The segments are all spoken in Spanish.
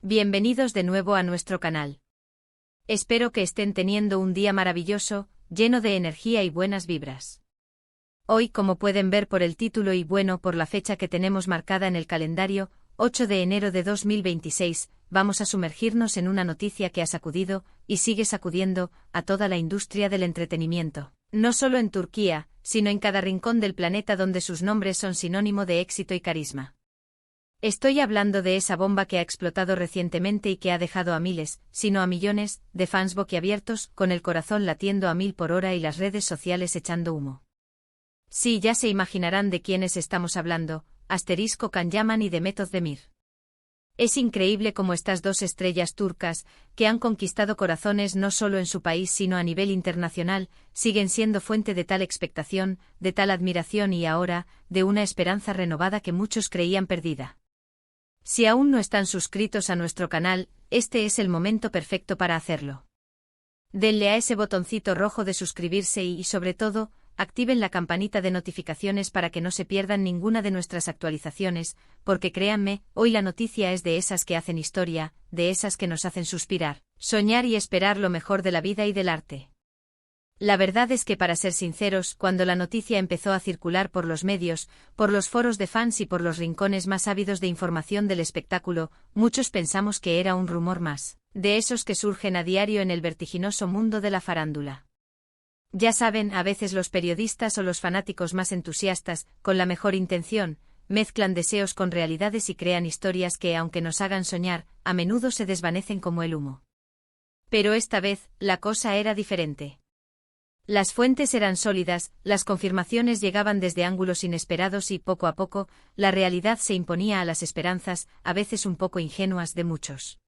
Bienvenidos de nuevo a nuestro canal. Espero que estén teniendo un día maravilloso, lleno de energía y buenas vibras. Hoy, como pueden ver por el título y por la fecha que tenemos marcada en el calendario, 8 de enero de 2026, vamos a sumergirnos en una noticia que ha sacudido, y sigue sacudiendo, a toda la industria del entretenimiento. No solo en Turquía, sino en cada rincón del planeta donde sus nombres son sinónimo de éxito y carisma. Estoy hablando de esa bomba que ha explotado recientemente y que ha dejado a miles, si no a millones, de fans boquiabiertos, con el corazón latiendo a 1000 por hora y las redes sociales echando humo. Sí, ya se imaginarán de quiénes estamos hablando, Can Yaman y Demet Özdemir. Es increíble cómo estas dos estrellas turcas, que han conquistado corazones no solo en su país sino a nivel internacional, siguen siendo fuente de tal expectación, de tal admiración y ahora, de una esperanza renovada que muchos creían perdida. Si aún no están suscritos a nuestro canal, este es el momento perfecto para hacerlo. Denle a ese botoncito rojo de suscribirse y, sobre todo, activen la campanita de notificaciones para que no se pierdan ninguna de nuestras actualizaciones, porque créanme, hoy la noticia es de esas que hacen historia, de esas que nos hacen suspirar, soñar y esperar lo mejor de la vida y del arte. La verdad es que, para ser sinceros, cuando la noticia empezó a circular por los medios, por los foros de fans y por los rincones más ávidos de información del espectáculo, muchos pensamos que era un rumor más, de esos que surgen a diario en el vertiginoso mundo de la farándula. Ya saben, a veces los periodistas o los fanáticos más entusiastas, con la mejor intención, mezclan deseos con realidades y crean historias que, aunque nos hagan soñar, a menudo se desvanecen como el humo. Pero esta vez, la cosa era diferente. Las fuentes eran sólidas, las confirmaciones llegaban desde ángulos inesperados y, poco a poco, la realidad se imponía a las esperanzas, a veces un poco ingenuas, de muchos.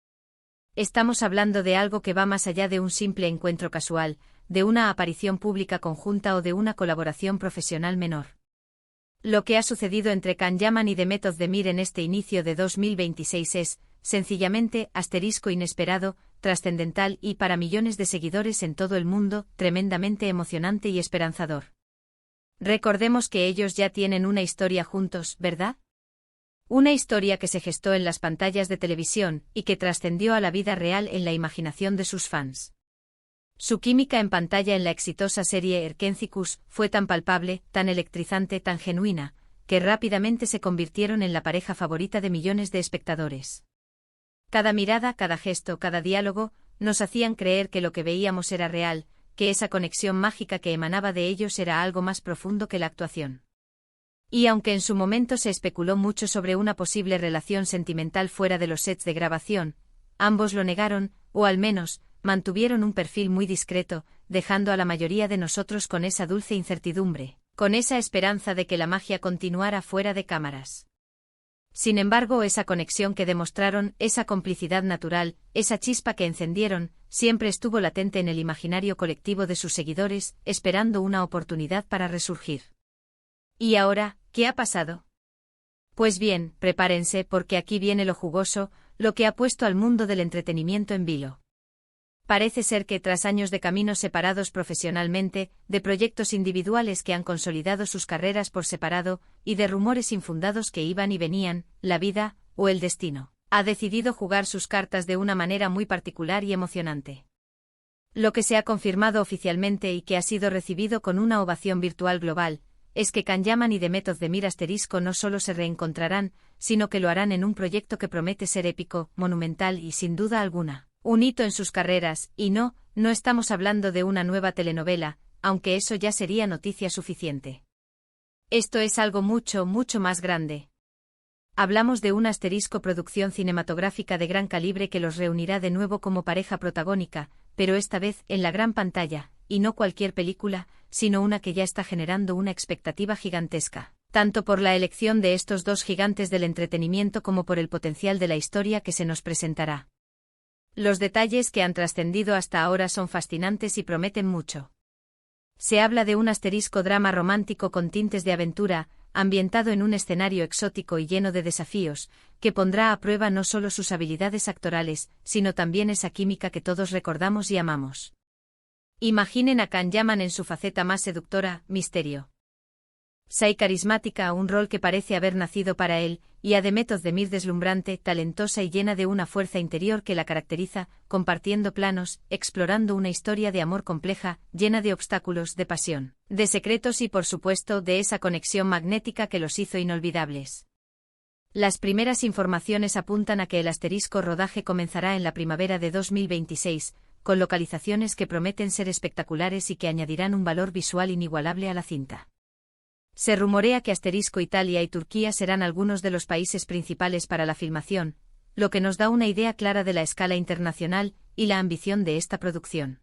Estamos hablando de algo que va más allá de un simple encuentro casual, de una aparición pública conjunta o de una colaboración profesional menor. Lo que ha sucedido entre Can Yaman y Demet Özdemir en este inicio de 2026 es, sencillamente, inesperado, trascendental y, para millones de seguidores en todo el mundo, tremendamente emocionante y esperanzador. Recordemos que ellos ya tienen una historia juntos, ¿verdad? Una historia que se gestó en las pantallas de televisión y que trascendió a la vida real en la imaginación de sus fans. Su química en pantalla en la exitosa serie Erkencikus fue tan palpable, tan electrizante, tan genuina, que rápidamente se convirtieron en la pareja favorita de millones de espectadores. Cada mirada, cada gesto, cada diálogo, nos hacían creer que lo que veíamos era real, que esa conexión mágica que emanaba de ellos era algo más profundo que la actuación. Y aunque en su momento se especuló mucho sobre una posible relación sentimental fuera de los sets de grabación, ambos lo negaron, o al menos, mantuvieron un perfil muy discreto, dejando a la mayoría de nosotros con esa dulce incertidumbre, con esa esperanza de que la magia continuara fuera de cámaras. Sin embargo, esa conexión que demostraron, esa complicidad natural, esa chispa que encendieron, siempre estuvo latente en el imaginario colectivo de sus seguidores, esperando una oportunidad para resurgir. ¿Y ahora, qué ha pasado? Pues bien, prepárense porque aquí viene lo jugoso, lo que ha puesto al mundo del entretenimiento en vilo. Parece ser que tras años de caminos separados profesionalmente, de proyectos individuales que han consolidado sus carreras por separado, y de rumores infundados que iban y venían, la vida, o el destino, ha decidido jugar sus cartas de una manera muy particular y emocionante. Lo que se ha confirmado oficialmente y que ha sido recibido con una ovación virtual global, es que Can Yaman y Demet Özdemir no solo se reencontrarán, sino que lo harán en un proyecto que promete ser épico, monumental y, sin duda alguna, un hito en sus carreras, y no estamos hablando de una nueva telenovela, aunque eso ya sería noticia suficiente. Esto es algo mucho, mucho más grande. Hablamos de una producción cinematográfica de gran calibre que los reunirá de nuevo como pareja protagónica, pero esta vez en la gran pantalla, y no cualquier película, sino una que ya está generando una expectativa gigantesca, tanto por la elección de estos dos gigantes del entretenimiento como por el potencial de la historia que se nos presentará. Los detalles que han trascendido hasta ahora son fascinantes y prometen mucho. Se habla de un drama romántico con tintes de aventura, ambientado en un escenario exótico y lleno de desafíos, que pondrá a prueba no solo sus habilidades actorales, sino también esa química que todos recordamos y amamos. Imaginen a Can Yaman en su faceta más seductora, Misterio. Sai carismática, un rol que parece haber nacido para él, y a Demet Özdemir deslumbrante, talentosa y llena de una fuerza interior que la caracteriza, compartiendo planos, explorando una historia de amor compleja, llena de obstáculos, de pasión, de secretos y por supuesto de esa conexión magnética que los hizo inolvidables. Las primeras informaciones apuntan a que el asterisco rodaje comenzará en la primavera de 2026, con localizaciones que prometen ser espectaculares y que añadirán un valor visual inigualable a la cinta. Se rumorea que Asterisco Italia y Turquía serán algunos de los países principales para la filmación, lo que nos da una idea clara de la escala internacional y la ambición de esta producción.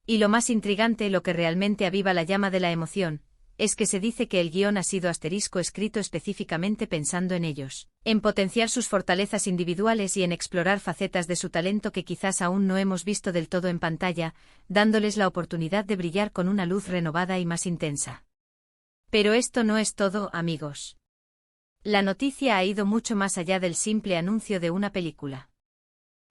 Y lo más intrigante, lo que realmente aviva la llama de la emoción, es que se dice que el guión ha sido Asterisco escrito específicamente pensando en ellos, en potenciar sus fortalezas individuales y en explorar facetas de su talento que quizás aún no hemos visto del todo en pantalla, dándoles la oportunidad de brillar con una luz renovada y más intensa. Pero esto no es todo, amigos. La noticia ha ido mucho más allá del simple anuncio de una película.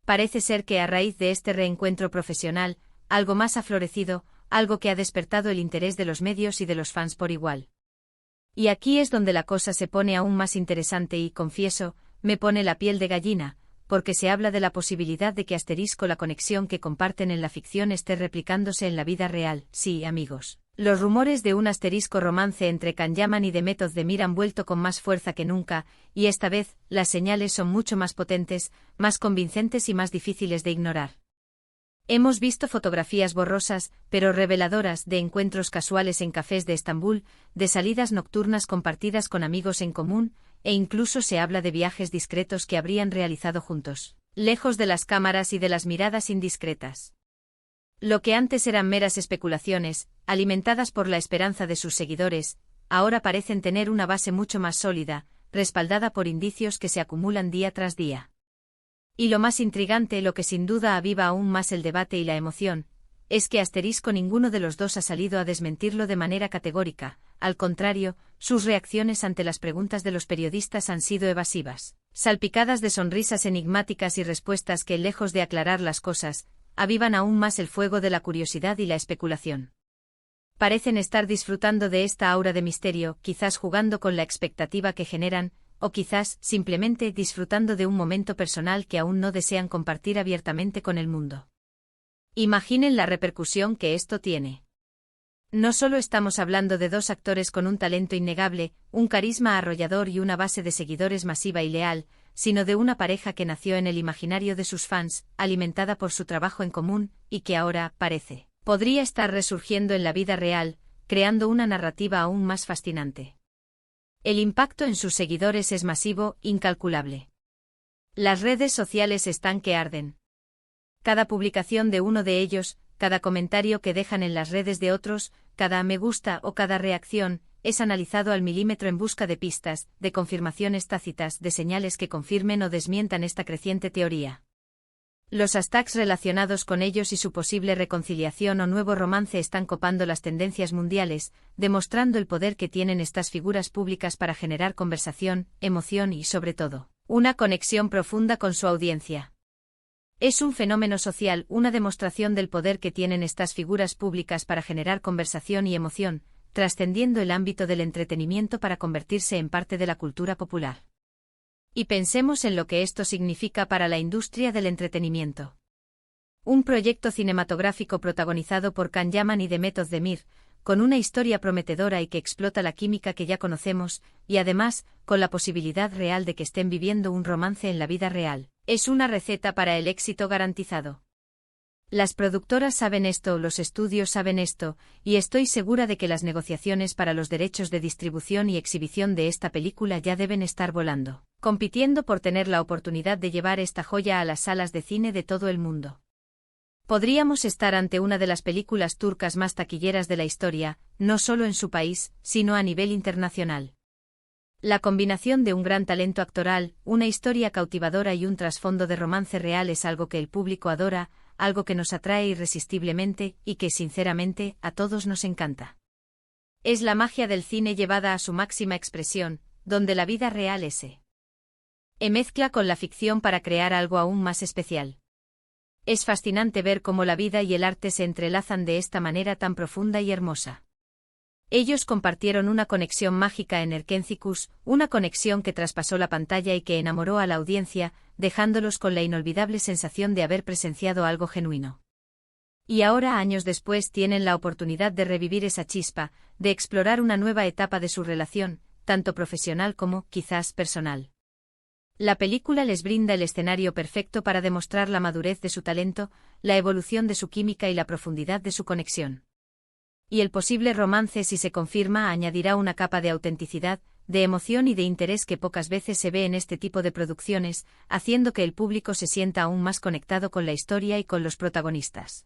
Parece ser que a raíz de este reencuentro profesional, algo más ha florecido, algo que ha despertado el interés de los medios y de los fans por igual. Y aquí es donde la cosa se pone aún más interesante y, confieso, me pone la piel de gallina, porque se habla de la posibilidad de que Asterisco, la conexión que comparten en la ficción, esté replicándose en la vida real. Sí, amigos. Los rumores de un Asterisco romance entre Can Yaman y Demet Özdemir han vuelto con más fuerza que nunca, y esta vez, las señales son mucho más potentes, más convincentes y más difíciles de ignorar. Hemos visto fotografías borrosas, pero reveladoras, de encuentros casuales en cafés de Estambul, de salidas nocturnas compartidas con amigos en común, e incluso se habla de viajes discretos que habrían realizado juntos, lejos de las cámaras y de las miradas indiscretas. Lo que antes eran meras especulaciones, alimentadas por la esperanza de sus seguidores, ahora parecen tener una base mucho más sólida, respaldada por indicios que se acumulan día tras día. Y lo más intrigante, lo que sin duda aviva aún más el debate y la emoción, es que Asterisco ninguno de los dos ha salido a desmentirlo de manera categórica, al contrario, sus reacciones ante las preguntas de los periodistas han sido evasivas, salpicadas de sonrisas enigmáticas y respuestas que, lejos de aclarar las cosas, avivan aún más el fuego de la curiosidad y la especulación. Parecen estar disfrutando de esta aura de misterio, quizás jugando con la expectativa que generan, o quizás simplemente disfrutando de un momento personal que aún no desean compartir abiertamente con el mundo. Imaginen la repercusión que esto tiene. No solo estamos hablando de dos actores con un talento innegable, un carisma arrollador y una base de seguidores masiva y leal, sino de una pareja que nació en el imaginario de sus fans, alimentada por su trabajo en común, y que ahora, parece, podría estar resurgiendo en la vida real, creando una narrativa aún más fascinante. El impacto en sus seguidores es masivo, incalculable. Las redes sociales están que arden. Cada publicación de uno de ellos, cada comentario que dejan en las redes de otros, cada me gusta o cada reacción, es analizado al milímetro en busca de pistas, de confirmaciones tácitas, de señales que confirmen o desmientan esta creciente teoría. Los hashtags relacionados con ellos y su posible reconciliación o nuevo romance están copando las tendencias mundiales, demostrando el poder que tienen estas figuras públicas para generar conversación, emoción y, sobre todo, una conexión profunda con su audiencia. Es un fenómeno social, una demostración del poder que tienen estas figuras públicas para generar conversación y emoción, trascendiendo el ámbito del entretenimiento para convertirse en parte de la cultura popular. Y pensemos en lo que esto significa para la industria del entretenimiento. Un proyecto cinematográfico protagonizado por Can Yaman y Demet Özdemir, con una historia prometedora y que explota la química que ya conocemos, y además, con la posibilidad real de que estén viviendo un romance en la vida real, es una receta para el éxito garantizado. Las productoras saben esto, los estudios saben esto, y estoy segura de que las negociaciones para los derechos de distribución y exhibición de esta película ya deben estar volando, compitiendo por tener la oportunidad de llevar esta joya a las salas de cine de todo el mundo. Podríamos estar ante una de las películas turcas más taquilleras de la historia, no solo en su país, sino a nivel internacional. La combinación de un gran talento actoral, una historia cautivadora y un trasfondo de romance real es algo que el público adora, algo que nos atrae irresistiblemente y que, sinceramente, a todos nos encanta. Es la magia del cine llevada a su máxima expresión, donde la vida real se mezcla con la ficción para crear algo aún más especial. Es fascinante ver cómo la vida y el arte se entrelazan de esta manera tan profunda y hermosa. Ellos compartieron una conexión mágica en Erkencicus, una conexión que traspasó la pantalla y que enamoró a la audiencia, dejándolos con la inolvidable sensación de haber presenciado algo genuino. Y ahora, años después, tienen la oportunidad de revivir esa chispa, de explorar una nueva etapa de su relación, tanto profesional como, quizás, personal. La película les brinda el escenario perfecto para demostrar la madurez de su talento, la evolución de su química y la profundidad de su conexión. Y el posible romance, si se confirma, añadirá una capa de autenticidad, de emoción y de interés que pocas veces se ve en este tipo de producciones, haciendo que el público se sienta aún más conectado con la historia y con los protagonistas.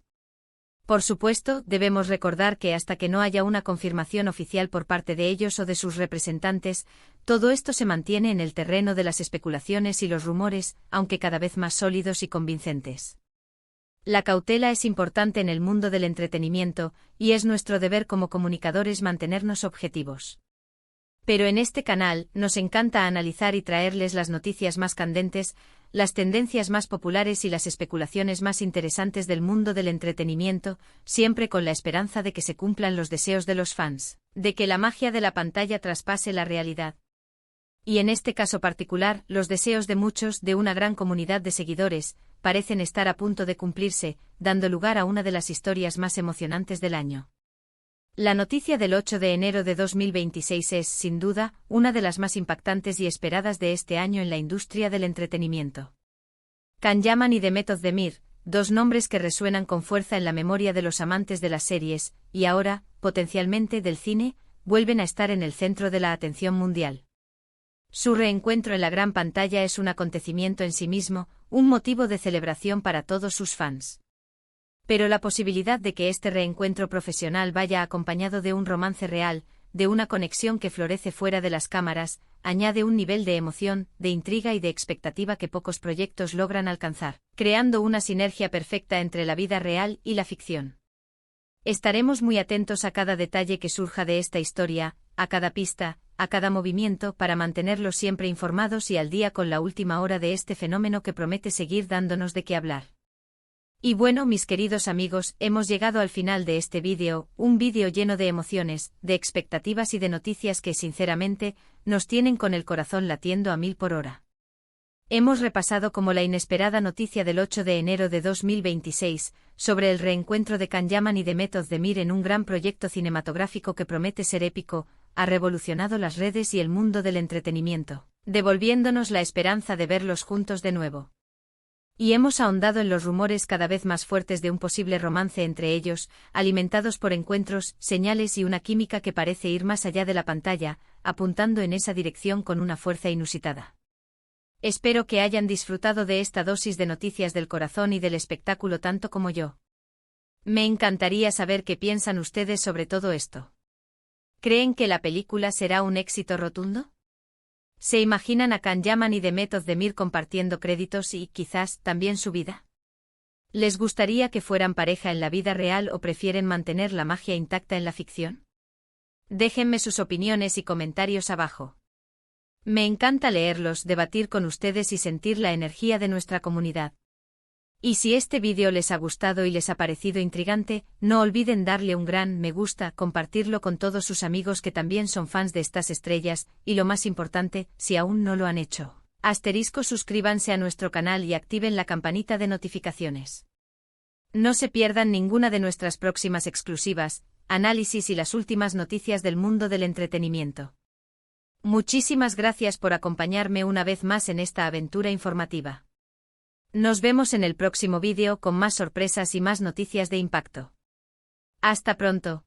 Por supuesto, debemos recordar que hasta que no haya una confirmación oficial por parte de ellos o de sus representantes, todo esto se mantiene en el terreno de las especulaciones y los rumores, aunque cada vez más sólidos y convincentes. La cautela es importante en el mundo del entretenimiento, y es nuestro deber como comunicadores mantenernos objetivos. Pero en este canal, nos encanta analizar y traerles las noticias más candentes, las tendencias más populares y las especulaciones más interesantes del mundo del entretenimiento, siempre con la esperanza de que se cumplan los deseos de los fans, de que la magia de la pantalla traspase la realidad. Y en este caso particular, los deseos de muchos, de una gran comunidad de seguidores, parecen estar a punto de cumplirse, dando lugar a una de las historias más emocionantes del año. La noticia del 8 de enero de 2026 es, sin duda, una de las más impactantes y esperadas de este año en la industria del entretenimiento. Can Yaman y Demet Özdemir, dos nombres que resuenan con fuerza en la memoria de los amantes de las series, y ahora, potencialmente, del cine, vuelven a estar en el centro de la atención mundial. Su reencuentro en la gran pantalla es un acontecimiento en sí mismo, un motivo de celebración para todos sus fans. Pero la posibilidad de que este reencuentro profesional vaya acompañado de un romance real, de una conexión que florece fuera de las cámaras, añade un nivel de emoción, de intriga y de expectativa que pocos proyectos logran alcanzar, creando una sinergia perfecta entre la vida real y la ficción. Estaremos muy atentos a cada detalle que surja de esta historia, a cada pista, a cada movimiento, para mantenerlos siempre informados y al día con la última hora de este fenómeno que promete seguir dándonos de qué hablar. Y bueno, mis queridos amigos, hemos llegado al final de este vídeo, un vídeo lleno de emociones, de expectativas y de noticias que, sinceramente, nos tienen con el corazón latiendo a 1000 por hora. Hemos repasado como la inesperada noticia del 8 de enero de 2026, sobre el reencuentro de Can Yaman y Demet Özdemir en un gran proyecto cinematográfico que promete ser épico, ha revolucionado las redes y el mundo del entretenimiento, devolviéndonos la esperanza de verlos juntos de nuevo. Y hemos ahondado en los rumores cada vez más fuertes de un posible romance entre ellos, alimentados por encuentros, señales y una química que parece ir más allá de la pantalla, apuntando en esa dirección con una fuerza inusitada. Espero que hayan disfrutado de esta dosis de noticias del corazón y del espectáculo tanto como yo. Me encantaría saber qué piensan ustedes sobre todo esto. ¿Creen que la película será un éxito rotundo? ¿Se imaginan a Can Yaman y Demet Özdemir compartiendo créditos y, quizás, también su vida? ¿Les gustaría que fueran pareja en la vida real o prefieren mantener la magia intacta en la ficción? Déjenme sus opiniones y comentarios abajo. Me encanta leerlos, debatir con ustedes y sentir la energía de nuestra comunidad. Y si este vídeo les ha gustado y les ha parecido intrigante, no olviden darle un gran me gusta, compartirlo con todos sus amigos que también son fans de estas estrellas, y lo más importante, si aún no lo han hecho, suscríbanse a nuestro canal y activen la campanita de notificaciones. No se pierdan ninguna de nuestras próximas exclusivas, análisis y las últimas noticias del mundo del entretenimiento. Muchísimas gracias por acompañarme una vez más en esta aventura informativa. Nos vemos en el próximo vídeo con más sorpresas y más noticias de impacto. Hasta pronto.